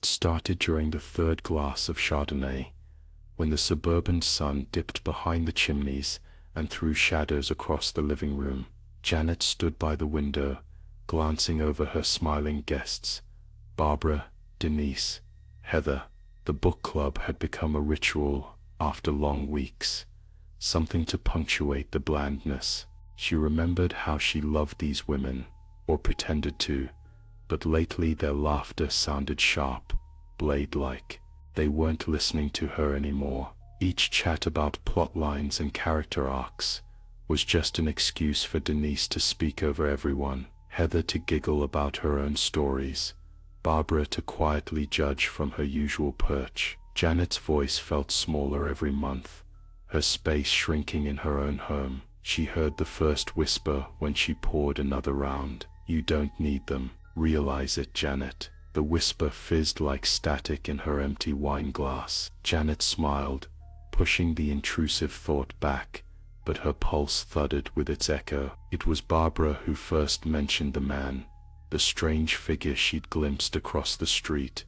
It started during the third glass of Chardonnay, when the suburban sun dipped behind the chimneys and threw shadows across the living room. Janet stood by the window, glancing over her smiling guests. Barbara, Denise, Heather. The book club had become a ritual after long weeks, something to punctuate the blandness. She remembered how she loved these women, or pretended to, but lately their laughter sounded sharp, blade-like. They weren't listening to her anymore. Each chat about plot lines and character arcs was just an excuse for Denise to speak over everyone, Heather to giggle about her own stories, Barbara to quietly judge from her usual perch. Janet's voice felt smaller every month, her space shrinking in her own home. She heard the first whisper when she poured another round. "You don't need them. Realize it, Janet." The whisper fizzed like static in her empty wine glass. Janet smiled, pushing the intrusive thought back, but her pulse thudded with its echo. It was Barbara who first mentioned the man, the strange figure she'd glimpsed across the street,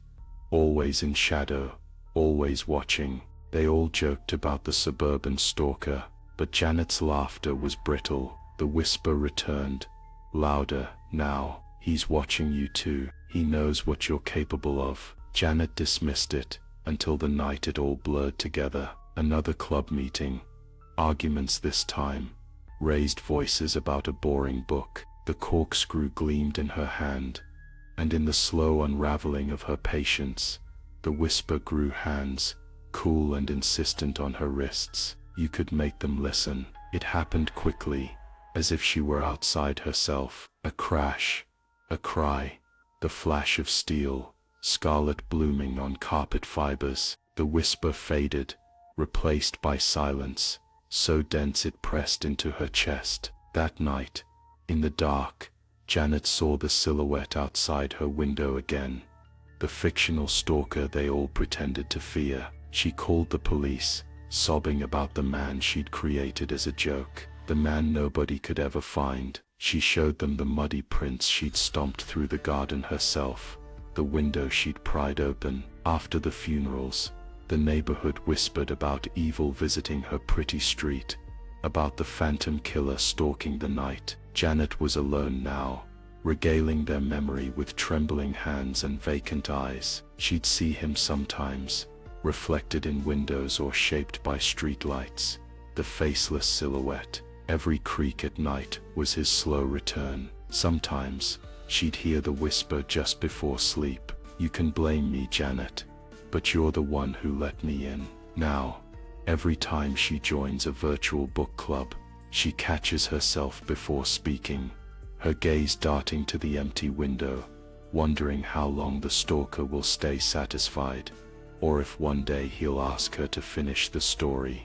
always in shadow, always watching. They all joked about the suburban stalker, but Janet's laughter was brittle. The whisper returned, louder now. "He's watching you too. He knows what you're capable of." Janet dismissed it, until the night it all blurred together. Another club meeting. Arguments this time. Raised voices about a boring book. The corkscrew gleamed in her hand, and in the slow unraveling of her patience, the whisper grew hands, cool and insistent on her wrists. You could make them listen. It happened quickly, as if she were outside herself. A crash, a cry, the flash of steel, scarlet blooming on carpet fibers. The whisper faded, replaced by silence, so dense it pressed into her chest. That night, in the dark, Janet saw the silhouette outside her window again. The fictional stalker they all pretended to fear. She called the police, sobbing about the man she'd created as a joke, the man nobody could ever find. She showed them the muddy prints she'd stomped through the garden herself, the window she'd pried open. After the funerals, the neighborhood whispered about evil visiting her pretty street, about the phantom killer stalking the night. Janet was alone now, regaling their memory with trembling hands and vacant eyes. She'd see him sometimes, reflected in windows or shaped by streetlights, the faceless silhouette. Every creak at night was his slow return. Sometimes, she'd hear the whisper just before sleep. "You can blame me, Janet, but you're the one who let me in." Now, every time she joins a virtual book club, she catches herself before speaking, her gaze darting to the empty window, wondering how long the stalker will stay satisfied, or if one day he'll ask her to finish the story.